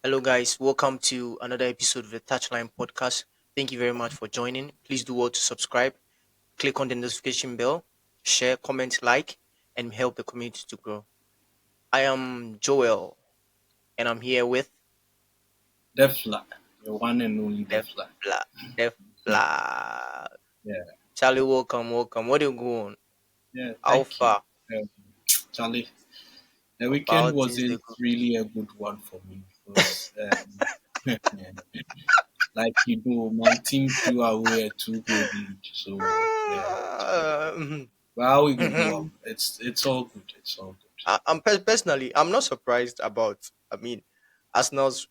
Hello, guys. Welcome to another episode of the Touchline podcast. Thank you very much for joining. Please do well to subscribe, click on the notification bell, share, comment, like, and help the community to grow. I am Joel, and I'm here with Defla, the one and only Def Defla. Bla. Def Bla. Yeah, Charlie, welcome. What do you go on? yeah, How thank you. far? Um, Charlie, the weekend About things they wasn't go. really a good one for me because, like you know, my team threw away a two-goal lead. So, yeah. But how we go go up? It's all good. It's all good. Personally, I'm not surprised about. Arsenal's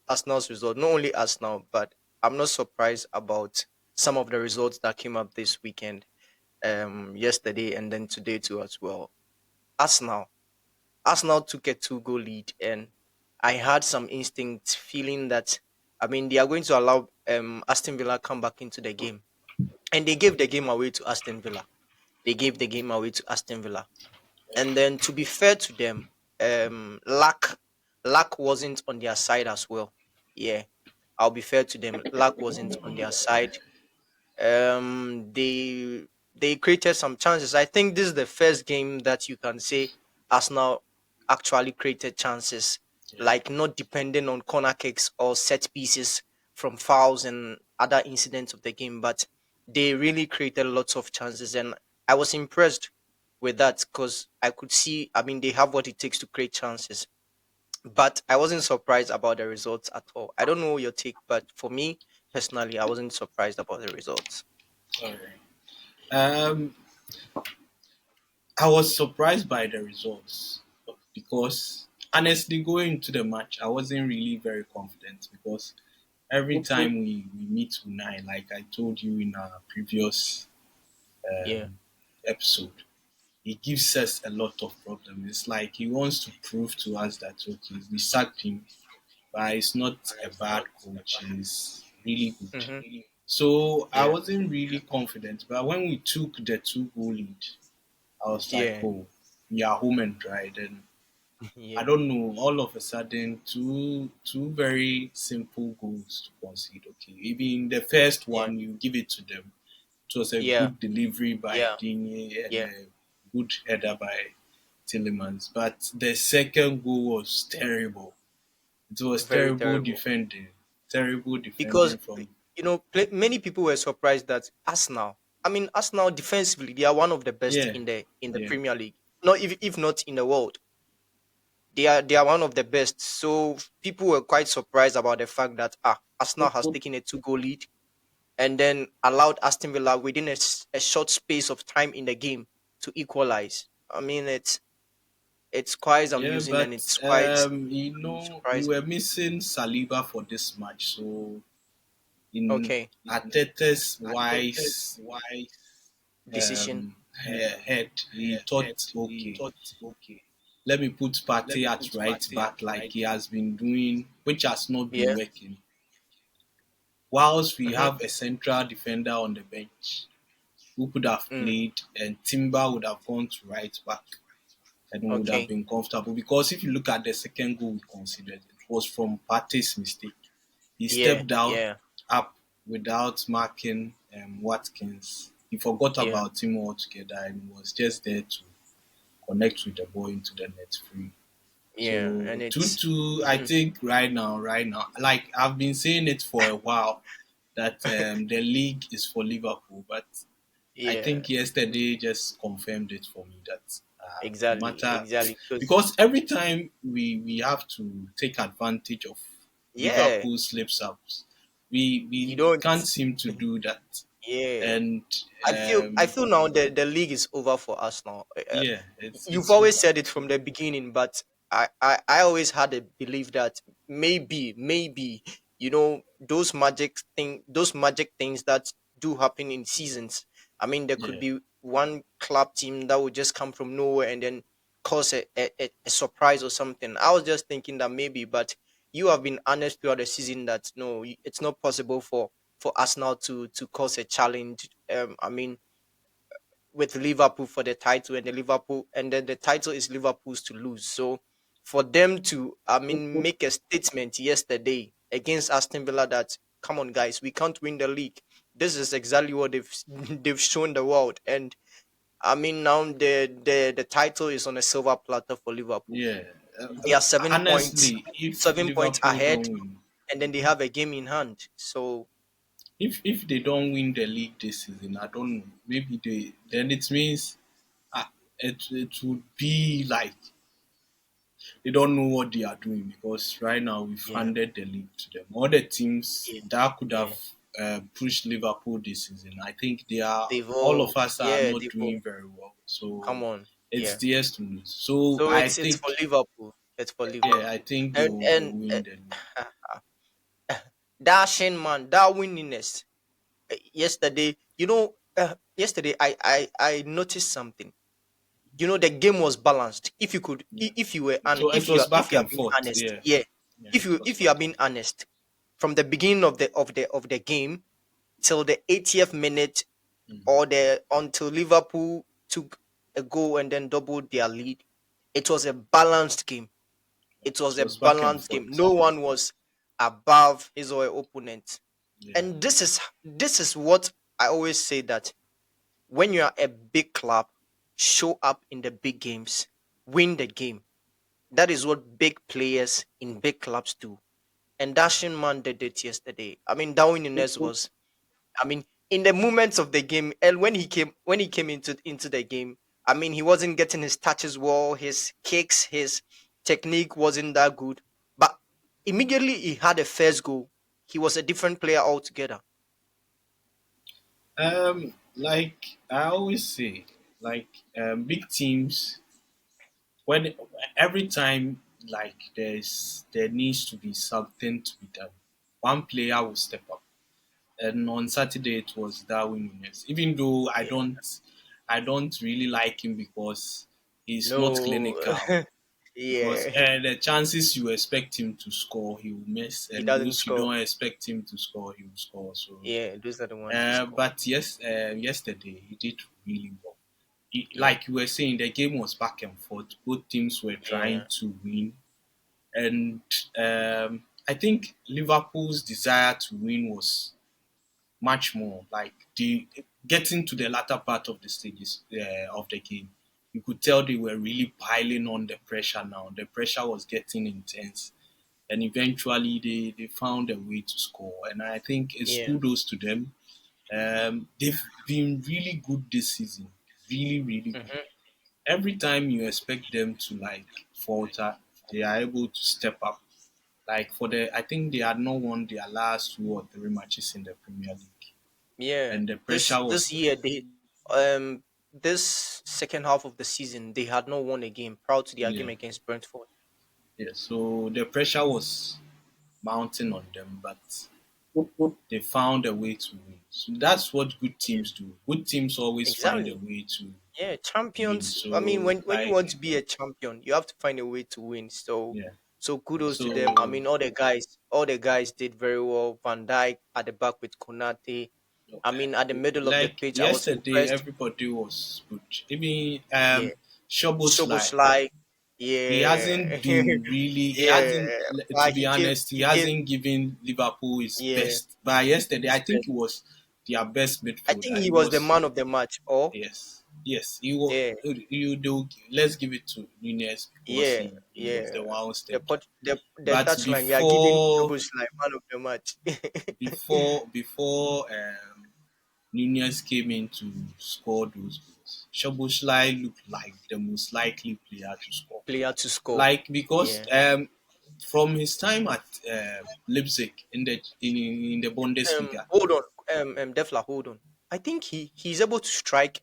Arsenal's result. Not only Arsenal, but I'm not surprised about some of the results that came up this weekend, yesterday and then today too as well. Arsenal, Arsenal took a two-goal lead, and I had some instinct feeling that they are going to allow Aston Villa come back into the game, and they gave the game away to Aston Villa. They gave the game away to Aston Villa. And then to be fair to them, luck wasn't on their side as well. Yeah, I'll be fair to them. Luck wasn't on their side. They created some chances. I think this is the first game that you can say Arsenal actually created chances, Yeah, like not depending on corner kicks or set pieces from fouls and other incidents of the game, but they really created lots of chances, and I was impressed with that because I could see. They have what it takes to create chances, but I wasn't surprised about the results at all. I don't know your take, but for me personally, I wasn't surprised about the results. sorry. Um, I was surprised by the results because honestly, going into the match, I wasn't really very confident because every Okay. time we meet Unai, like I told you in our previous Yeah. episode, he gives us a lot of problems. It's like he wants to prove to us that okay, we sacked him, but he's not a bad coach. He's really good. Mm-hmm. So I Yeah. wasn't really confident. But when we took the two-goal lead, I was like, Yeah. oh, we are home and dry. Then I Yeah. don't know. All of a sudden, two very simple goals to concede. Okay, maybe in the first Yeah. one you give it to them. It was a Yeah. good delivery by Yeah. Digne and Yeah. a good header by Tillemans. But the second goal was terrible. It was Very terrible. terrible Because defending from many people were surprised that Arsenal. Arsenal defensively, they are one of the best yeah, in the yeah. Premier League. Not if not in the world. They are one of the best. So people were quite surprised about the fact that Arsenal has taken a two-goal lead and then allowed Aston Villa within a short space of time in the game to equalize. It's quite Yeah, amusing and but it's quite we surprising. were missing Saliba for this match, so in Okay, Arteta's wise decision. head, he thought, okay, let me put Partey at right back like he has been doing, which has not been Yeah. working. Whilst we Mm-hmm. have a central defender on the bench who could have Mm. played, and Timber would have gone to right back and would have Okay. been comfortable. Because if you look at the second goal we considered, it was from Partey's mistake. He Yeah. stepped out Yeah. up without marking Watkins. He forgot Yeah. about him altogether and was just there to connect with the ball into the net free. Yeah. And So two it's two, I think right now, like I've been saying it for a while that the league is for Liverpool, but I yeah. think yesterday just confirmed it for me that no Exactly. matter Exactly. Because because every time we have to take advantage of yeah, Liverpool slips ups, you we don't. can't seem to do that. Yeah. And I feel now the league is over for us now. yeah, You've it's always over. said it from the beginning, but I always had a belief that maybe those magic things that do happen in seasons. There could Yeah, be one club team that would just come from nowhere and then cause a surprise or something. I was just thinking that maybe, but you have been honest throughout the season that no, it's not possible for Arsenal to cause a challenge. With Liverpool for the title, and then the title is Liverpool's to lose. So for them to, make a statement yesterday against Aston Villa that, come on, guys, we can't win the league. This is exactly what they've shown the world, and now the title is on a silver platter for Liverpool. Yeah. They are 7 points, Honestly, if 7 points Liverpool ahead, don't win, and then they have a game in hand. So if they don't win the league this season, I don't know. Maybe they then it means it would be like they don't know what they are doing because right now we've yeah, handed the league to them. All the teams yeah, that could have yeah. pushed Liverpool this season, I think they are They've all of all, us are yeah, not they've all. doing very well. So Come on, it's yeah. theirs to lose. So So I it's think for Liverpool. It's for yeah, I Liverpool, think and they will win the league. Dashing man, that winningness. Yesterday, yesterday I noticed something. The game was balanced. If you could, Yeah. if you were, and So it was if back you are and being forth. honest, Yeah. yeah. Yeah, If it you was if you are back and being forth. honest, from the beginning of the game till the 80th minute, Mhm. or the until Liverpool took a goal and then doubled their lead, it was a balanced game. It was It a was back and balanced game. forth. No one was above his or her opponent. Yeah. And this is what I always say, that when you are a big club, show up in the big games, win the game. That is what big players in big clubs do. And Dashin Man did it yesterday. Darwin Nunes was, in the moments of the game, and when he came into the game, he wasn't getting his touches well, his kicks, his technique wasn't that good. But immediately he had a first goal, he was a different player altogether. Like I always say, like big teams when every time like there needs to be something to be done, one player will step up. And on Saturday it was Darwin Nunes. Even though Yeah. I don't really like him because he's not No. clinical. Because Yeah. the chances you expect him to score, he will miss, He and doesn't those you score. don't expect him to score, he will score. So, Yeah, those are the ones he score. but yes, yesterday he did really well. Yeah. Like you were saying, the game was back and forth. Both teams were trying Yeah. to win, and I think Liverpool's desire to win was much more. Like the getting to the latter part of the stages of the game, you could tell they were really piling on the pressure now. The pressure was getting intense, and eventually they found a way to score. And I think it's Yeah. kudos to them. They've been really good this season, really, really good. Hmm. Every time you expect them to like falter, they are able to step up. Like I think they had not won their last 2 or 3 matches in the Premier League, Yeah. and the This pressure this was year they this second half of the season they had not won a game prior to their yeah, game against Brentford. yeah. So the pressure was mounting on them, but they found a way to win. So that's what good Yeah. teams do. Good teams always find a Exactly. way to Yeah, win. champions. So When you like want to be a champion, you have to find a way to win. So, yeah, kudos to them. so All the guys did very well. Van Dijk at the back with Konate. At the middle of the like pitch, I was yesterday, impressed. everybody was good. Even Yeah, Shoboslai, Shoboslai. he Yeah, hasn't been really. He hasn't. yeah. To But be honest, he he came. hasn't given Liverpool his Yeah, best. But yesterday, I his think best. he was their best I think midfielder. he He was the was man of the match. Oh, yes, yes. He was. yeah, You do. Let's give it to Nunez because yeah, he yeah. was the one who The stepped up. pot, the But touchline. We are giving Shoboslai man of the match. before Nunez came in to score those goals, Szoboszlai looked like the most likely player to score. Player to score. Like because Yeah. from his time at Leipzig in the Bundesliga, Hold on. Defla, hold on. I think he's able to strike.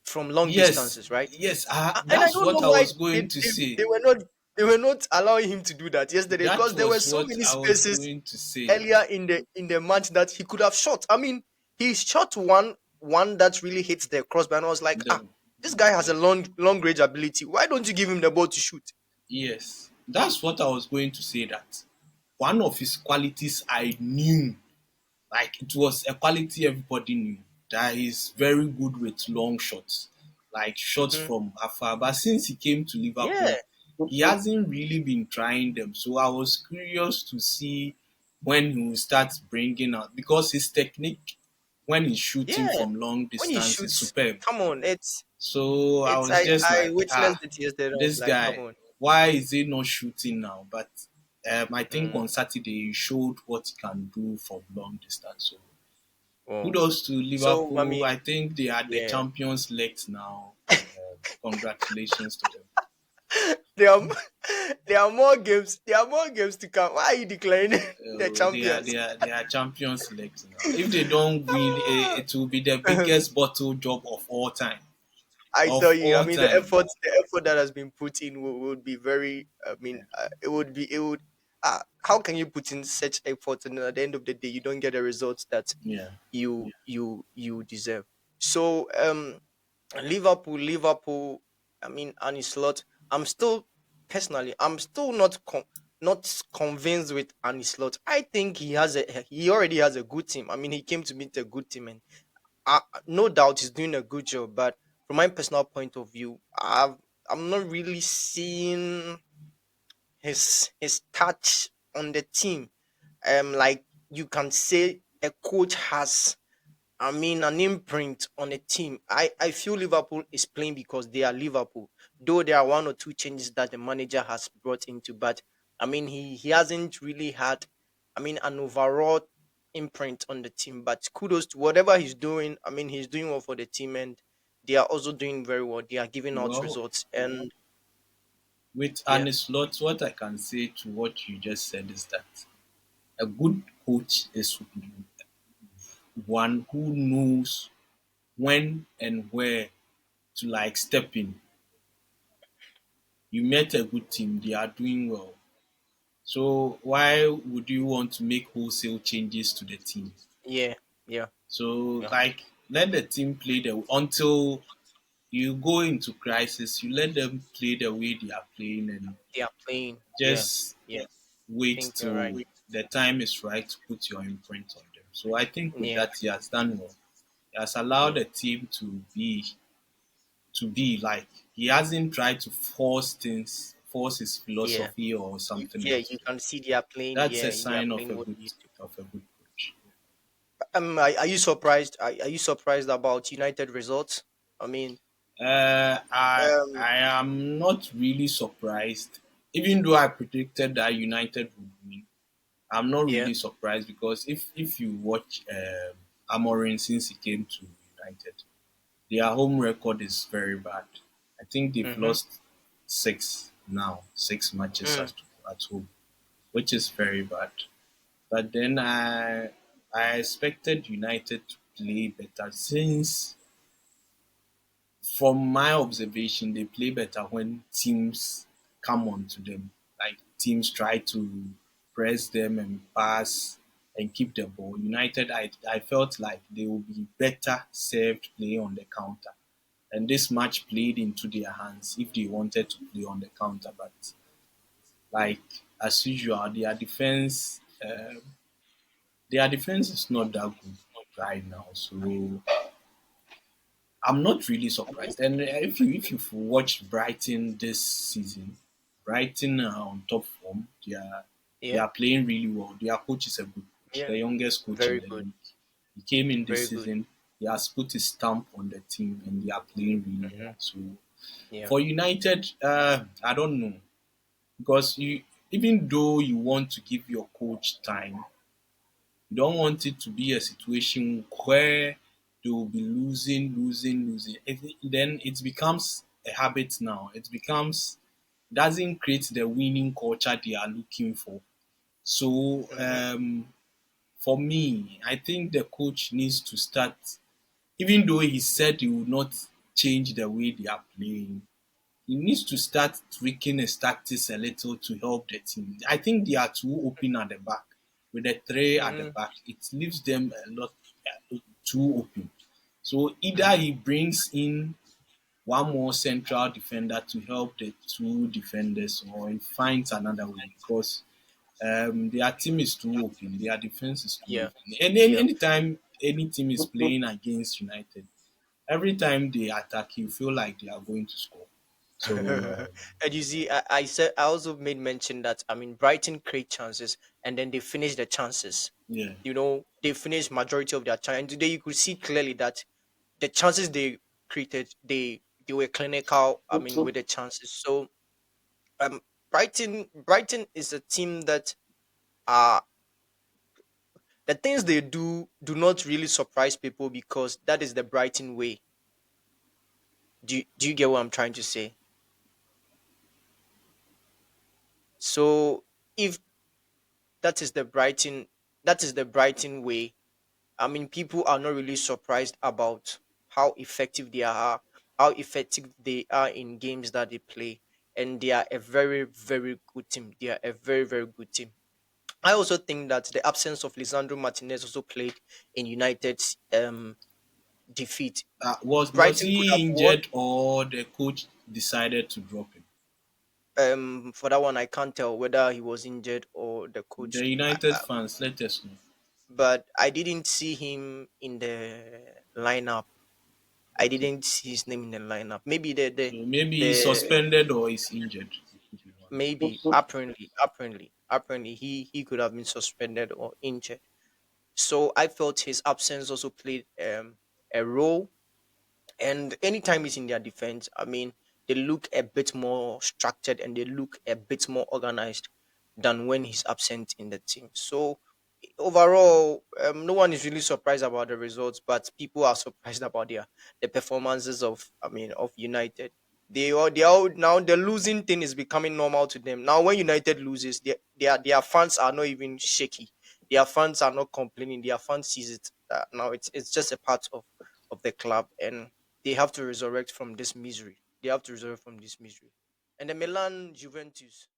From long yes, distances, right? yes, And I that's don't what know I why was they, going to they, say. they were not they were not allowing him to do that yesterday, That because there were was so what many I was spaces going to say. earlier in the match that he could have shot. He shot one that really hits the crossbar, and I was like, The, this guy has a yes, long range ability. Why don't you give him the ball to shoot? yes, that's what I was going to say. That one of his qualities I knew. Like it was a quality everybody knew that he's very good with long shots, like shots Hmm. from afar. But since he came to Yeah, Liverpool, he hasn't really been trying them. So I was curious to see when he will start bringing out, because his technique when he's shooting Yeah, from long when he distance is shoots, superb. come on, So I it's was just I like, witnessed it yesterday. I was this like, come guy, on. why is he not shooting now? But I think Mm, on Saturday he showed what he can do from long distance. So wow. kudos to So I Liverpool. mean, I think they are the yeah, champions elect now. Congratulations to them. there are there are more games. There are more games to come. Why are you declaring the They are champions? they are they are champions elect now. If they don't win, it will be the biggest bottle job of all time. I tell Of you, I all mean, time. the effort that has been put in would be very. I Yeah. mean, it would be, it would. How can you put in such effort and at the end of the day you don't get the results that Yeah. you deserve? So, Liverpool. I mean, and his lot. I'm still personally, I'm still not convinced with Annie Slot. I think he already has a good team. I mean, he came to meet a good team, and no doubt he's doing a good job. But from my personal point of view, I'm not really seeing his touch on the team. Like you can say a coach has, I mean, an imprint on a team. I feel Liverpool is playing because they are Liverpool. Though there are one or two changes that the manager has brought into, but I mean, he hasn't really had, I mean, an overall imprint on the team. But kudos to whatever he's doing. I mean, he's doing well for the team, and they are also doing very well. They are giving out Well, results, and with yeah, Arne Slot, what I can say to what you just said is that a good coach is one who knows when and where to like step in. You met a good team, they are doing well. So why would you want to make wholesale changes to the team? yeah, yeah, So yeah. like let the team play the until you go into crisis, you let them play the way they are playing and They are playing. Yeah, just yeah. I wait think you're right. till the time is right to put your imprint on them. So I think with Yeah, that he has done well. He has allowed yeah, the team to be like he hasn't tried to force things, force his yeah. philosophy or something Yeah, else. you So can see they are playing. that's a Yeah, they are sign playing what they used to. of a good coach. Are you surprised? Are you surprised about United results? I mean, um, I am not really surprised, even though I predicted that United would win. I'm not yeah. really surprised because if you watch Amorim since he came to United, their home record is very bad. I think they've Mm-hmm. lost six matches Mm, at home, which is very bad. But then I expected United to play better since, from my observation, they play better when teams come on to them. Like teams try to press them and pass and keep the ball. United, I felt like they will be better served playing on the counter. And this match played into their hands if they wanted to play on the counter. But like as usual, their defense is not that good right now. So I'm not really surprised. And if you've watched Brighton this season, Brighton are on top form. They yeah, are playing really well. Their coach is a good coach, yeah. the youngest coach in Very the good. league. He came in this Very good. season. He has put his stamp on the team, and they are playing really Mm-hmm. well. So Yeah. for United, I don't know, because even though you want to give your coach time, you don't want it to be a situation where they will be losing. Then it becomes a habit now. It becomes doesn't create the winning culture they are looking for. So Mm-hmm. for me, I think the coach needs to start, even though he said he will not change the way they are playing. He needs to start tweaking his tactics a little to help the team. I think they are too open at the back. With the three at the Mm-hmm. back, it leaves them a lot too open. So either Mm-hmm. he brings in one more central defender to help the two defenders, or he finds another way, because their team is too open. Their defense is too Yeah. open. And Yeah. anytime any team is playing against United, every time they attack, you feel like they are going to score. So And you see, I said I also made mention that I mean Brighton create chances and then they finish the chances. yeah, You know, they finish majority of their chances. And today you could see clearly that the chances they created, they were clinical. I mean, with the chances. So um, Brighton is a team that the things they do not really surprise people because that is the Brighton way. Do you get what I'm trying to say? So if that is the Brighton that is the Brighton way, I mean people are not really surprised about how effective they are in games that they play. And they are a very, very good team. They are a very, very good team. I also think that the absence of Lisandro Martinez also played in United's defeat. was Brighton could have he won. injured or the coach decided to drop him? For that one, I can't tell whether he was injured or the The coach. United fans, let us know. But I didn't see him in the lineup. I Okay. didn't see his name in the lineup. Maybe the So maybe he's the suspended or he's injured. maybe apparently he could have been suspended or injured. So I felt his absence also played a role. And anytime he's in their defense, I mean, they look a bit more structured and they look a bit more organized than when he's absent in the team. So overall, no one is really surprised about the results, but people are surprised about the performances of of United. They are now the losing thing is becoming normal to them. Now when United loses, their fans are not even shaky. Their fans are not complaining. Their fans sees it. Now it's just a part of the club, and they have to resurrect from this misery. They have to resurrect from this misery. And the Milan Juventus.